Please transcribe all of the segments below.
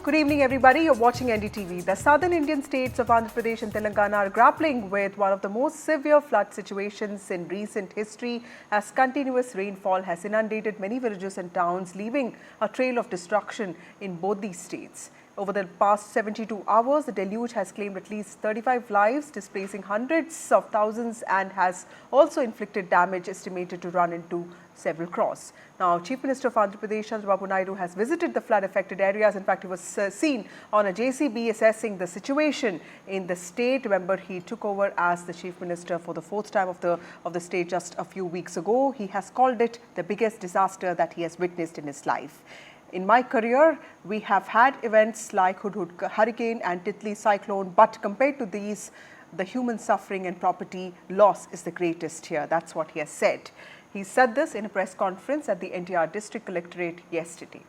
Good evening, everybody. You're watching NDTV. The southern Indian states of Andhra Pradesh and Telangana are grappling with one of the most severe flood situations in recent history, as continuous rainfall has inundated many villages and towns, leaving a trail of destruction in both these states. Over the past 72 hours, the deluge has claimed at least 35 lives, displacing hundreds of thousands, and has also inflicted damage estimated to run into several crores. Now, Chief Minister of Andhra Pradesh, Chandrababu Naidu, has visited the flood-affected areas. In fact, he was seen on a JCB assessing the situation in the state. Remember, he took over as the Chief Minister for the fourth time of the state just a few weeks ago. He has called it the biggest disaster that he has witnessed in his life. In my career, we have had events like Hudhud hurricane and Titli cyclone, but compared to these, the human suffering and property loss is the greatest here. That's what he has said. He said this in a press conference at the NTR District Collectorate yesterday.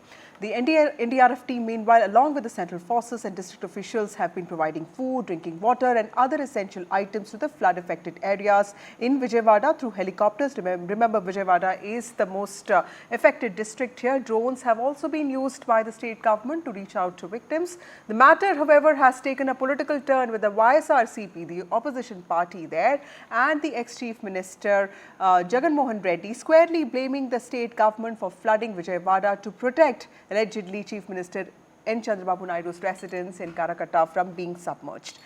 The NDRF team, meanwhile, along with the central forces and district officials, have been providing food, drinking water and other essential items to the flood-affected areas in Vijayawada through helicopters. Remember, Vijayawada is the most affected district here. Drones have also been used by the state government to reach out to victims. The matter, however, has taken a political turn with the YSRCP, the opposition party there, and the ex-Chief Minister Jagan Reddy squarely blaming the state government for flooding Vijayawada to protect allegedly Chief Minister Chandrababu Naidu's residence in Karakatta from being submerged.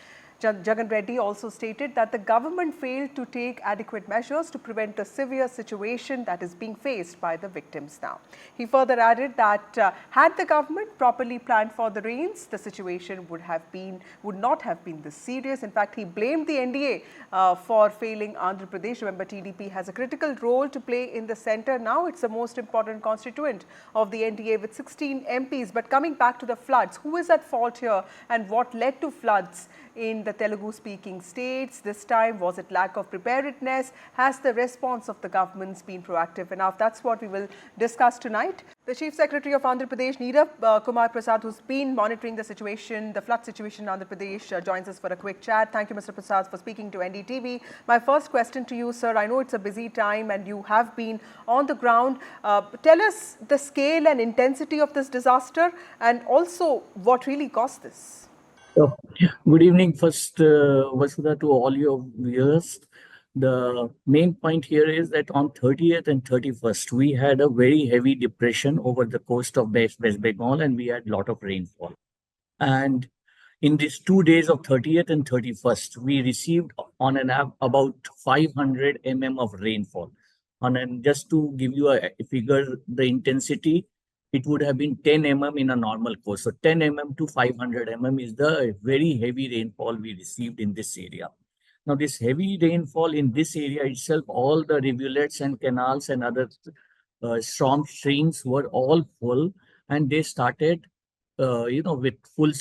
Jagan Reddy also stated that the government failed to take adequate measures to prevent a severe situation that is being faced by the victims now. He further added that had the government properly planned for the rains, the situation would not have been this serious. In fact, he blamed the NDA for failing Andhra Pradesh. Remember, TDP has a critical role to play in the centre. Now it's the most important constituent of the NDA with 16 MPs. But coming back to the floods, who is at fault here and what led to floods in the Telugu-speaking states? This time, was it lack of preparedness? Has the response of the governments been proactive enough? That's what we will discuss tonight. The Chief Secretary of Andhra Pradesh, Neerav Kumar Prasad, who's been monitoring the situation, the flood situation in Andhra Pradesh, joins us for a quick chat. Thank you, Mr. Prasad, for speaking to NDTV. My first question to you, sir, I know it's a busy time and you have been on the ground. Tell us the scale and intensity of this disaster and also what really caused this. So, good evening, first, Vasudha, to all your viewers. The main point here is that on 30th and 31st, we had a very heavy depression over the coast of West Bengal and we had a lot of rainfall. And in these 2 days of 30th and 31st, we received on an average about 500 mm of rainfall. Just to give you a figure, the intensity, it would have been 10 mm in a normal course. So 10 mm to 500 mm is the very heavy rainfall we received in this area. Now, this heavy rainfall in this area itself, all the rivulets and canals and other storm streams were all full, and they started, with full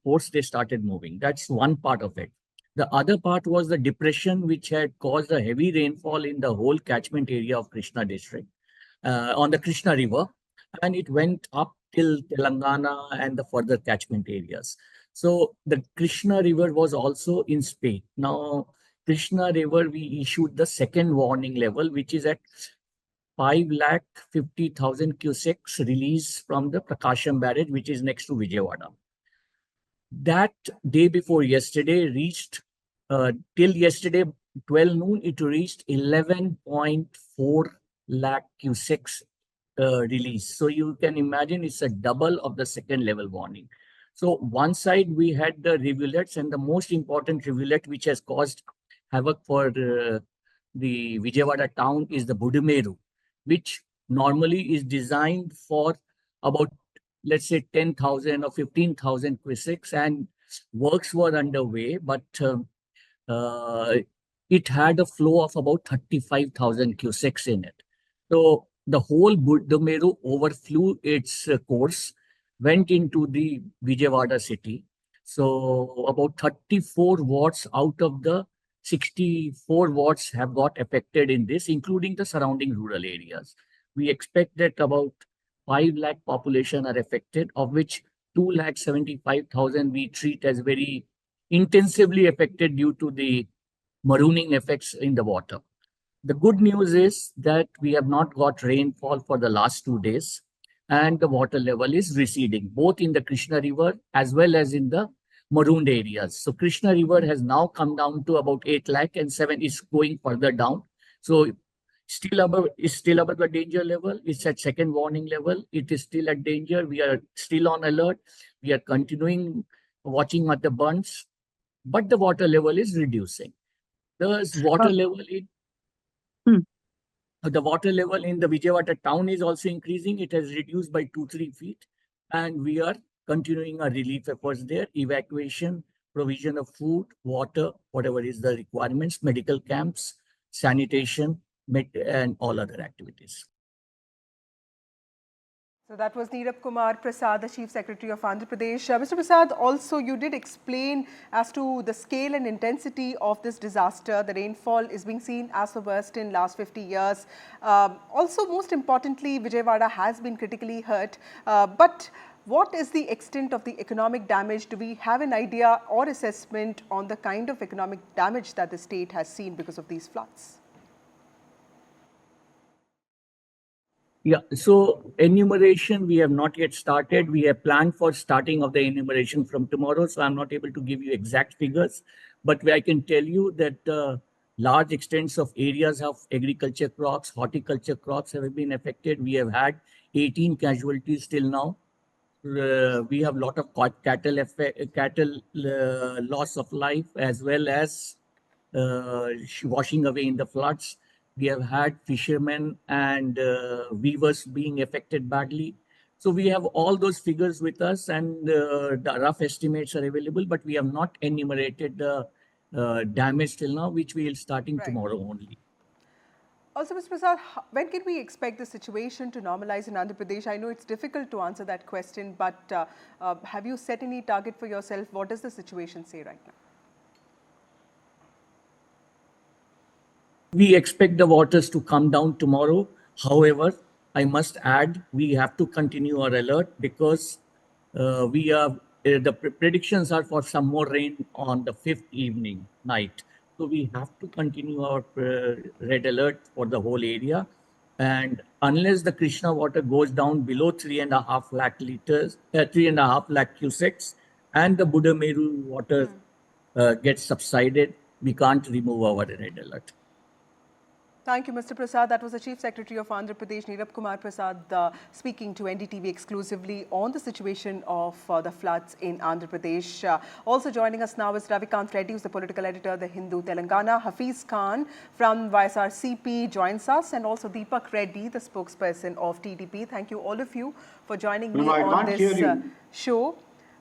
force, they started moving. That's one part of it. The other part was the depression, which had caused a heavy rainfall in the whole catchment area of Krishna district on the Krishna River. And it went up till Telangana and the further catchment areas. So the Krishna River was also in spate. Now, Krishna River, we issued the second warning level, which is at 550,000 cusecs release from the Prakasham barrage, which is next to Vijayawada. That day before yesterday reached, till yesterday 12 noon, it reached 11.4 lakh cusecs release. So you can imagine it's a double of the second level warning. So one side we had the rivulets, and the most important rivulet which has caused havoc for the Vijayawada town is the Budumeru, which normally is designed for about, let's say, 10,000 or 15,000 cusecs, and works were underway, but it had a flow of about 35,000 cusecs in it. So the whole Budumeru overflew its course, went into the Vijayawada city. So about 34 wards out of the 64 wards have got affected in this, including the surrounding rural areas. We expect that about 5 lakh population are affected, of which 2,75,000 we treat as very intensively affected due to the marooning effects in the water. The good news is that we have not got rainfall for the last 2 days. and the water level is receding, both in the Krishna River as well as in the marooned areas. So Krishna River has now come down to about 8 lakh and 7 is going further down. So still above the danger level. It's at second warning level. It is still at danger. We are still on alert. We are continuing watching at the bunds, but the water level is reducing. The water level in the water level in the Vijayawada town is also increasing. It has reduced by 2-3 feet, and we are continuing our relief efforts there, evacuation, provision of food, water, whatever is the requirements, medical camps, sanitation, and all other activities. So that was Nirab Kumar Prasad, the Chief Secretary of Andhra Pradesh. Mr. Prasad, also you did explain as to the scale and intensity of this disaster. The rainfall is being seen as the worst in last 50 years. Also, most importantly, Vijayawada has been critically hurt. But what is the extent of the economic damage? Do we have an idea or assessment on the kind of economic damage that the state has seen because of these floods? Yeah, so enumeration, we have not yet started. We have planned for starting of the enumeration from tomorrow, so I'm not able to give you exact figures. But I can tell you that large extents of areas of agriculture crops, horticulture crops have been affected. We have had 18 casualties till now. We have a lot of cattle loss of life, as well as washing away in the floods. We have had fishermen and weavers being affected badly. So we have all those figures with us, and the rough estimates are available, but we have not enumerated the damage till now, which we will starting tomorrow only. Also, Mr. Prasad, when can we expect the situation to normalize in Andhra Pradesh? I know it's difficult to answer that question, but have you set any target for yourself? What does the situation say right now? We expect the waters to come down tomorrow. However, I must add, we have to continue our alert because the predictions are for some more rain on the 5th evening night. So we have to continue our red alert for the whole area. And unless the Krishna water goes down below 3.5 lakh liters, 3.5 lakh cusecs, and the Budameru water gets subsided, we can't remove our red alert. Thank you, Mr. Prasad. That was the Chief Secretary of Andhra Pradesh, Nirab Kumar Prasad, speaking to NDTV exclusively on the situation of the floods in Andhra Pradesh. Also joining us now is Ravikant Reddy, who's the political editor of the Hindu Telangana. Hafiz Khan from YSRCP joins us, and also Deepak Reddy, the spokesperson of TDP. Thank you, all of you, for joining me on this show.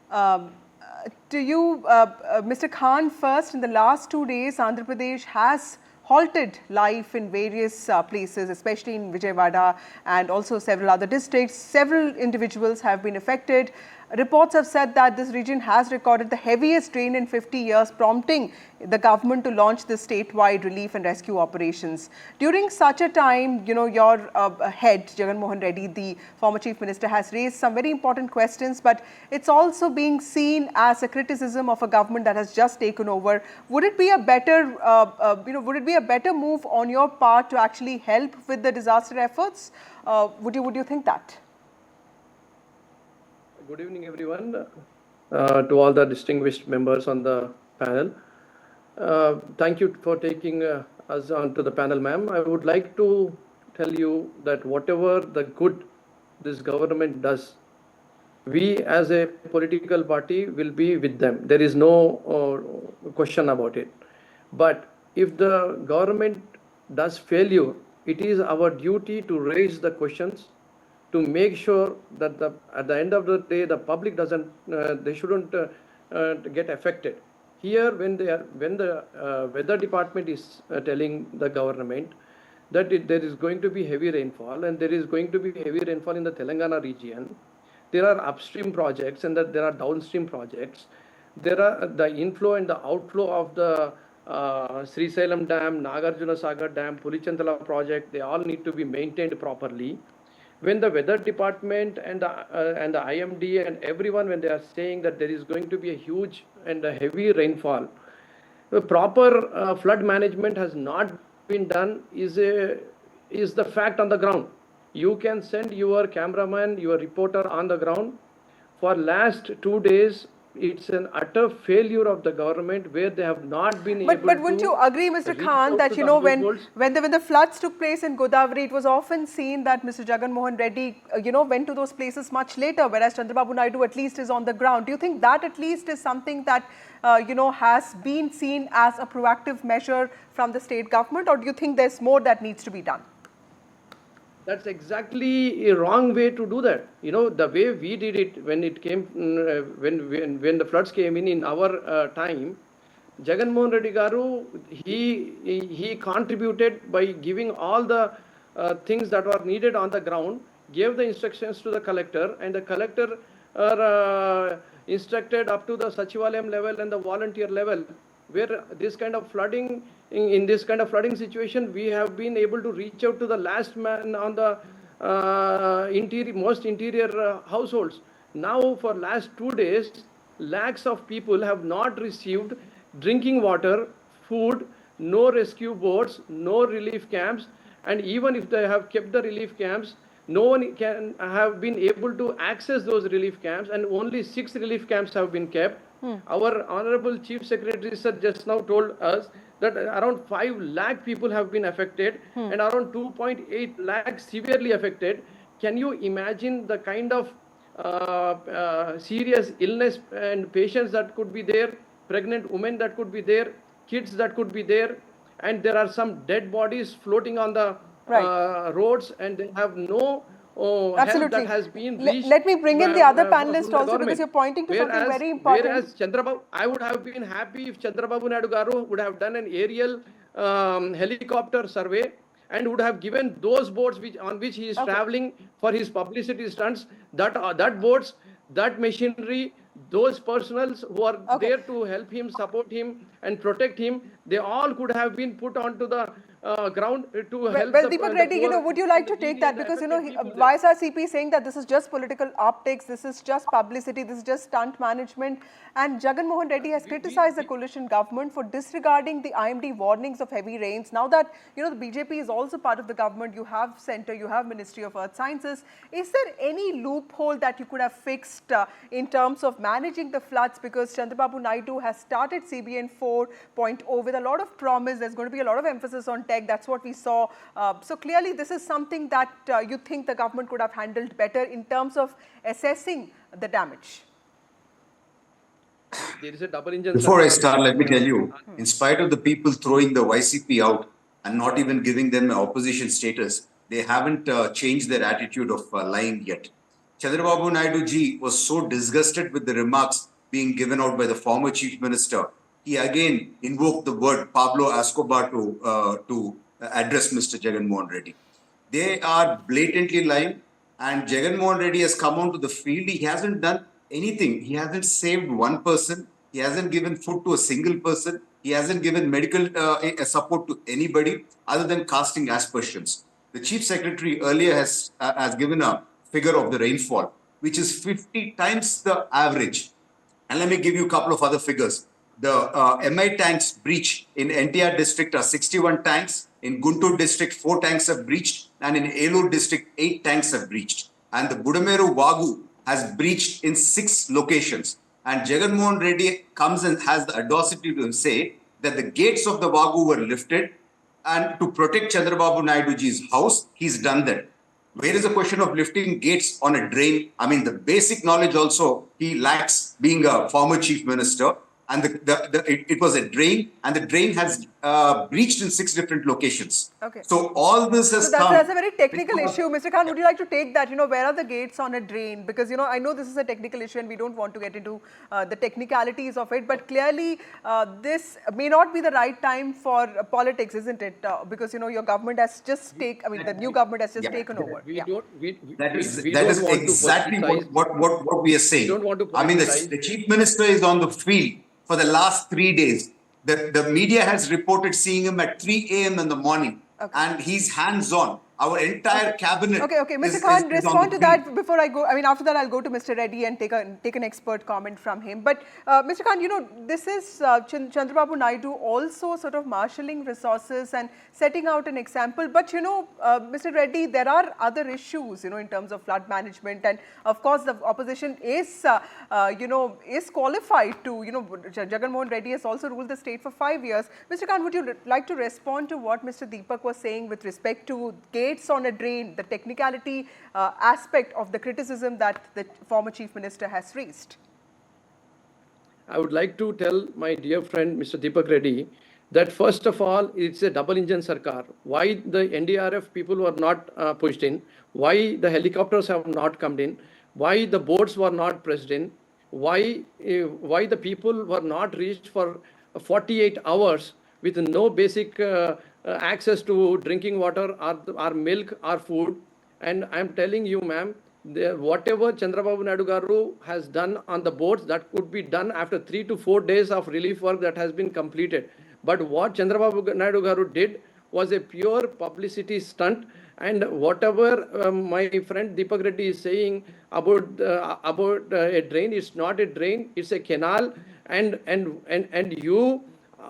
To you, Mr. Khan, first, in the last 2 days, Andhra Pradesh has halted life in various places, especially in Vijayawada and also several other districts. Several individuals have been affected. Reports have said that this region has recorded the heaviest rain in 50 years, prompting the government to launch the statewide relief and rescue operations. During such a time, you know, your head, Jagan Reddy, the former Chief Minister, has raised some very important questions, but it's also being seen as a criticism of a government that has just taken over. Would it be a better, would it be a better move on your part to actually help with the disaster efforts? Would you think that? Good evening, everyone, to all the distinguished members on the panel. Thank you for taking us onto the panel, ma'am. I would like to tell you that whatever the good this government does, we as a political party will be with them. There is no question about it. But if the government does failure, it is our duty to raise the questions, to make sure that at the end of the day, the public doesn't, they shouldn't get affected. Here, when the weather department is telling the government that there is going to be heavy rainfall, and there is going to be heavy rainfall in the Telangana region, there are upstream projects and that there are downstream projects. There are the inflow and the outflow of the Srisailam Dam, Nagarjuna Sagar Dam, Pulichantala project, they all need to be maintained properly. When the weather department and the IMD and everyone, when they are saying that there is going to be a huge and a heavy rainfall, the proper flood management has not been done is the fact on the ground. You can send your cameraman, your reporter on the ground. For last 2 days, it's an utter failure of the government where they have not been able But wouldn't to you agree, Mr. reach Khan, out that to you the know when households. when the floods took place in Godavari, it was often seen that Mr. Jagan Reddy went to those places much later, whereas Chandrababu Naidu at least is on the ground. Do you think that at least is something that has been seen as a proactive measure from the state government, or do you think there's more that needs to be done? That's exactly a wrong way to do that. The way we did it when it came, when the floods came in our time, Jagan Reddy Garu, he contributed by giving all the things that were needed on the ground, gave the instructions to the collector, and the collector instructed up to the Sachivalayam level and the volunteer level, where this kind of flooding, in this kind of flooding situation, we have been able to reach out to the last man on the most interior households. Now, for last 2 days, lakhs of people have not received drinking water, food, no rescue boats, no relief camps, and even if they have kept the relief camps, no one can have been able to access those relief camps, and only 6 relief camps have been kept. Our Honorable Chief Secretary sir just now told us that around 5 lakh people have been affected and around 2.8 lakh severely affected. Can you imagine the kind of serious illness and patients that could be there, pregnant women that could be there, kids that could be there, and there are some dead bodies floating on the roads, and they have no help that has been reached. Let me bring in the other panelist the also, because you're pointing to something very important. Whereas Chandrababu, I would have been happy if Chandrababu Naidu Garu would have done an aerial helicopter survey and would have given those boats on which he is traveling for his publicity stunts, that boats, that machinery, those personals who are there to help him, support him, and protect him, they all could have been put onto the ground to help. Well, Deepak Reddy, would you like to take that? Because, YSRCP is saying that this is just political optics, this is just publicity, this is just stunt management. And Jagan Reddy has criticized the coalition government for disregarding the IMD warnings of heavy rains. Now that, the BJP is also part of the government, you have Centre, you have Ministry of Earth Sciences. Is there any loophole that you could have fixed in terms of managing the floods? Because Chandrababu Naidu has started CBN 4.0 with a lot of promise. There's going to be a lot of emphasis on tech. That's what we saw. So clearly, this is something that you think the government could have handled better in terms of assessing the damage. There is a double engine. Before I start, let me tell you, in spite of the people throwing the YCP out and not even giving them an opposition status, they haven't changed their attitude of lying yet. Chandrababu Naidu ji was so disgusted with the remarks being given out by the former Chief Minister. He again invoked the word Pablo Escobar to address Mr. Jagan Reddy. They are blatantly lying, and Jagan Reddy has come onto the field. He hasn't done anything. He hasn't saved one person. He hasn't given food to a single person. He hasn't given medical support to anybody other than casting aspersions. The Chief Secretary earlier has given a figure of the rainfall, which is 50 times the average. And let me give you a couple of other figures. The MI tanks breach in NTR district are 61 tanks. In Guntur district, 4 tanks have breached. And in Elur district, 8 tanks have breached. And the Budameru Vagu has breached in 6 locations. And Jagan Reddy comes and has the audacity to say that the gates of the Vagu were lifted, and to protect Chandrababu Naidu ji's house, he's done that. Where is the question of lifting gates on a drain? I mean, the basic knowledge also he lacks, being a former chief minister. And it was a drain, and the drain has breached in 6 different locations. Okay. So all this has come. That's a very technical issue. Mr. Khan, would you like to take that? Where are the gates on a drain? Because, I know this is a technical issue and we don't want to get into the technicalities of it. But clearly, this may not be the right time for politics, isn't it? Because, your government has just the new government has just taken over. That is exactly what we are saying. The chief minister is on the field for the last 3 days. The media has reported seeing him at 3 a.m. in the morning, and he's hands-on. Our entire cabinet. Okay, Mr. is Khan, on respond the to field. that before I go. I mean, after that, I'll go to Mr. Reddy and take an expert comment from him. But Mr. Khan, this is Chandrababu Naidu also sort of marshalling resources and setting out an example. But Mr. Reddy, there are other issues, in terms of flood management, and of course, the opposition is qualified to. Jagan Reddy has also ruled the state for 5 years. Mr. Khan, would you like to respond to what Mr. Deepak was saying with respect to gates on a drain, the technicality aspect of the criticism that the former Chief Minister has raised? I would like to tell my dear friend Mr. Deepak Reddy that first of all, it's a double engine sarkar. Why the NDRF people were not pushed in? Why the helicopters have not come in? Why the boats were not pressed in? Why the people were not reached for 48 hours with no basic access to drinking water or milk or food? And I'm telling you, ma'am, whatever Chandrababu Naidu garu has done on the boards, that could be done after 3 to 4 days of relief work that has been completed. But what Chandrababu Naidu garu did was a pure publicity stunt. And whatever my friend Deepak Reddy is saying about a drain, it's not a drain, it's a canal. And you,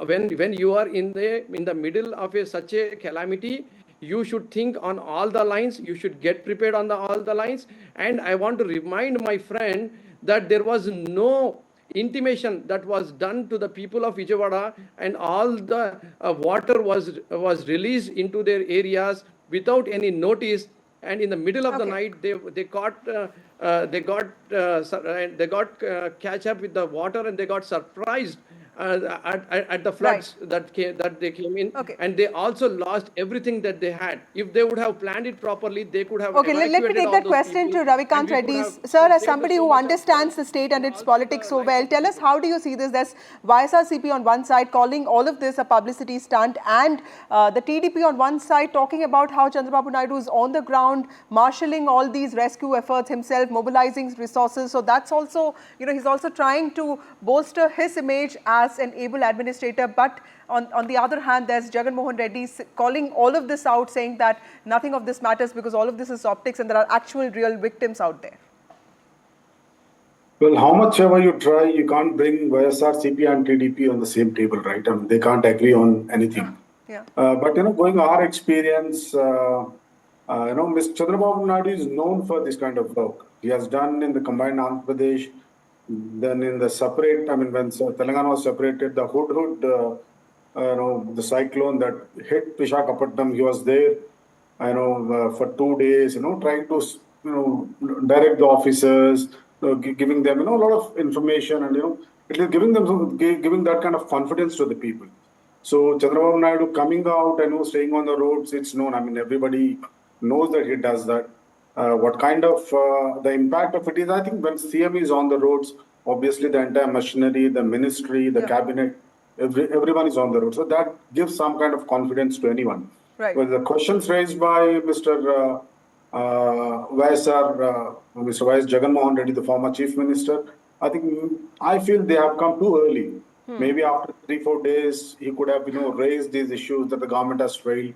when you are in the middle of such a calamity, you should think on all the lines. You should get prepared on all the lines. And I want to remind my friend that there was no intimation that was done to the people of Vijayawada, and all the water was released into their areas without any notice. And in the middle of the night, they got catch up with the water, and they got surprised at the floods that they came in, and they also lost everything that they had. If they would have planned it properly, they could have. Okay, let me take that question to Ravikant Reddy. Sir, as somebody who understands the state and its politics so well, tell us, how do you see this? There's YSRCP on one side calling all of this a publicity stunt, and the TDP on one side talking about how Chandrababu Naidu is on the ground, marshalling all these rescue efforts himself, mobilizing resources. So that's also, he's also trying to bolster his image as an able administrator. But on the other hand, there's Jagan Reddy calling all of this out, saying that nothing of this matters because all of this is optics and there are actual real victims out there. Well, how much ever you try, you can't bring YSRCP and TDP on the same table, right? I mean, they can't agree on anything. Yeah. But, going our experience, Mr. Chandrababu Naidu is known for this kind of work. He has done in the combined Andhra Pradesh, then in the separate, when Telangana was separated, the Hudhud, the cyclone that hit Visakhapatnam, he was there, for 2 days, trying to, direct the officers, giving them, a lot of information, and, it is giving that kind of confidence to the people. So Chandrababu Naidu coming out and staying on the roads, it's known. Everybody knows that he does that. What kind of the impact of it is, I think when CM is on the roads, obviously the entire machinery, the ministry, the cabinet, everyone is on the road. So that gives some kind of confidence to anyone. Right. Well, the questions raised by Mr. YS Jagan Reddy, the former Chief Minister, I feel they have come too early. Maybe after 3-4 days, he could have raised these issues that the government has failed,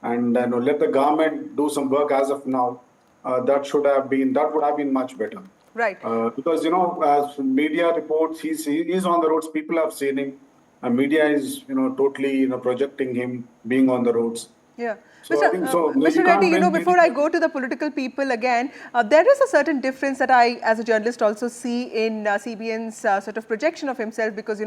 and let the government do some work as of now. That would have been much better. Right. Because as media reports, he is on the roads. People have seen him. And media is totally projecting him being on the roads. Yeah. So Mr. Reddy, before I go to the political people again, there is a certain difference that I, as a journalist, also see in CBN's sort of projection of himself, because,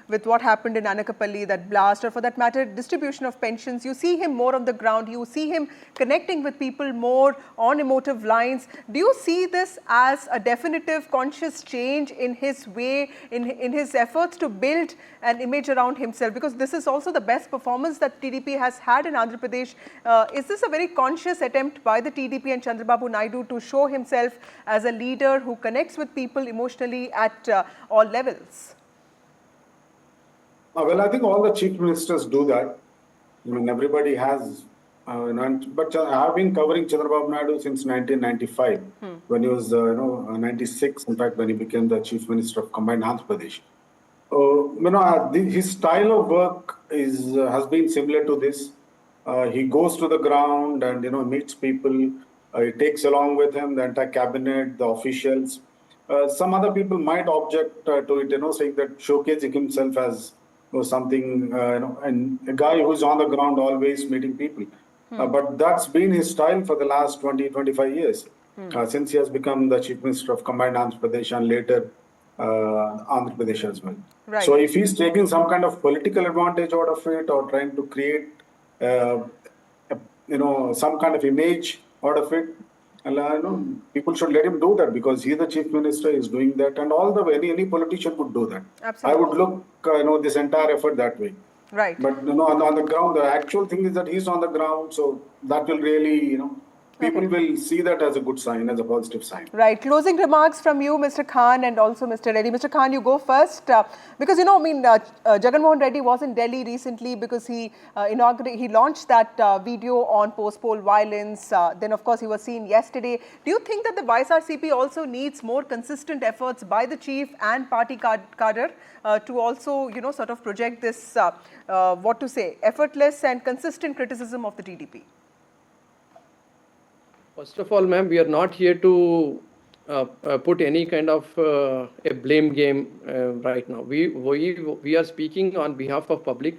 with what happened in Anakapalli, that blast, or for that matter, distribution of pensions, you see him more on the ground, you see him connecting with people more on emotive lines. Do you see this as a definitive conscious change in his way, in his efforts to build an image around himself? Because this is also the best performance that TDP has had in Andhra Pradesh. Is this a very conscious attempt by the TDP and Chandrababu Naidu to show himself as a leader who connects with people emotionally at all levels? Well, I think all the chief ministers do that. Everybody has. But I have been covering Chandrababu Naidu since 1995, when he was, 96, in fact, when he became the chief minister of combined Andhra Pradesh. His style of work has been similar to this. He goes to the ground and, meets people. He takes along with him the entire cabinet, the officials. Some other people might object to it, saying that showcasing himself as something, and a guy who's on the ground always meeting people. But that's been his style for the last 20, 25 years, since he has become the Chief Minister of Combined Andhra Pradesh and later Andhra Pradesh as well. Right. So if he's taking some kind of political advantage out of it or trying to create, some kind of image out of it, people should let him do that because he's the Chief Minister, is doing that, and any politician would do that. Absolutely. I would look, this entire effort that way. Right. But on the ground, the actual thing is that he's on the ground, so that will really, people will see that as a good sign, as a positive sign. Right. Closing remarks from you, Mr. Khan, and also Mr. Reddy. Mr. Khan, you go first. Because, Jagan Reddy was in Delhi recently because he launched that video on post-poll violence. Then, of course, he was seen yesterday. Do you think that the YSRCP also needs more consistent efforts by the chief and party cadre to also, sort of project this, effortless and consistent criticism of the TDP? First of all, ma'am, we are not here to put any kind of a blame game right now. We are speaking on behalf of public.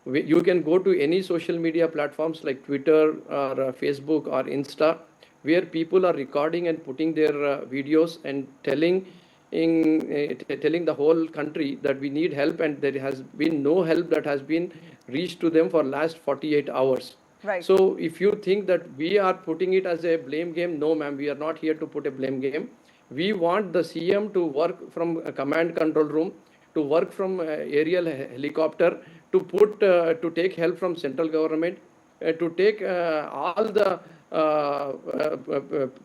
You can go to any social media platforms like Twitter or Facebook or Insta, where people are recording and putting their videos and telling the whole country that we need help, and there has been no help that has been reached to them for last 48 hours. Right. So if you think that we are putting it as a blame game, no ma'am, we are not here to put a blame game. We want the CM to work from a command control room, to work from aerial helicopter, to take help from central government, to take all the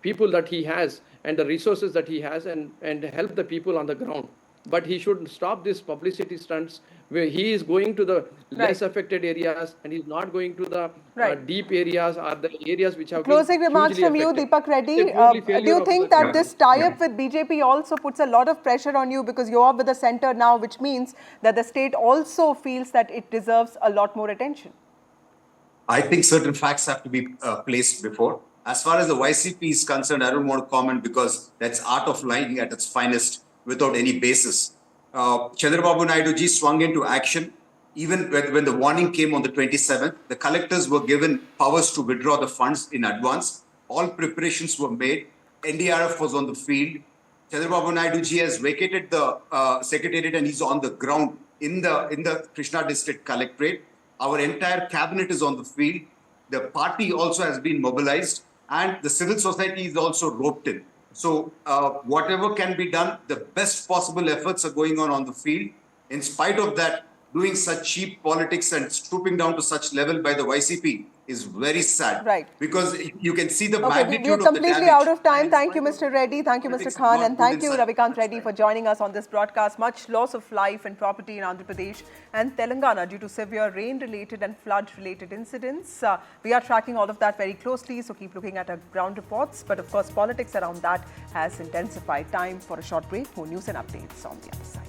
people that he has and the resources that he has and help the people on the ground. But he should stop this publicity stunts where he is going to the less affected areas and he's not going to the deep areas or the areas which have Closing been remarks from affected. you, Deepak Reddy. Do you think that this tie-up with BJP also puts a lot of pressure on you because you are with the centre now, which means that the state also feels that it deserves a lot more attention? I think certain facts have to be placed before. As far as the YCP is concerned, I don't want to comment because that's art of lying at its finest without any basis. Chandrababu Naidu ji swung into action. Even when the warning came on the 27th, the collectors were given powers to withdraw the funds in advance. All preparations were made. NDRF was on the field. Chandrababu Naidu ji has vacated the secretariat and he's on the ground in the Krishna district collectorate. Our entire cabinet is on the field. The party also has been mobilized and the civil society is also roped in. So whatever can be done, the best possible efforts are going on the field. In spite of that, doing such cheap politics and stooping down to such level by the YCP is very sad. Right. Because you can see the magnitude we are of the completely damage. out of time. Thank you, Mr. Reddy. Thank you, Mr. Khan. And thank you, Ravikant Reddy, for joining us on this broadcast. Much loss of life and property in Andhra Pradesh and Telangana due to severe rain-related and flood-related incidents. We are tracking all of that very closely, so keep looking at our ground reports. But of course, politics around that has intensified. Time for a short break. More news and updates on the other side.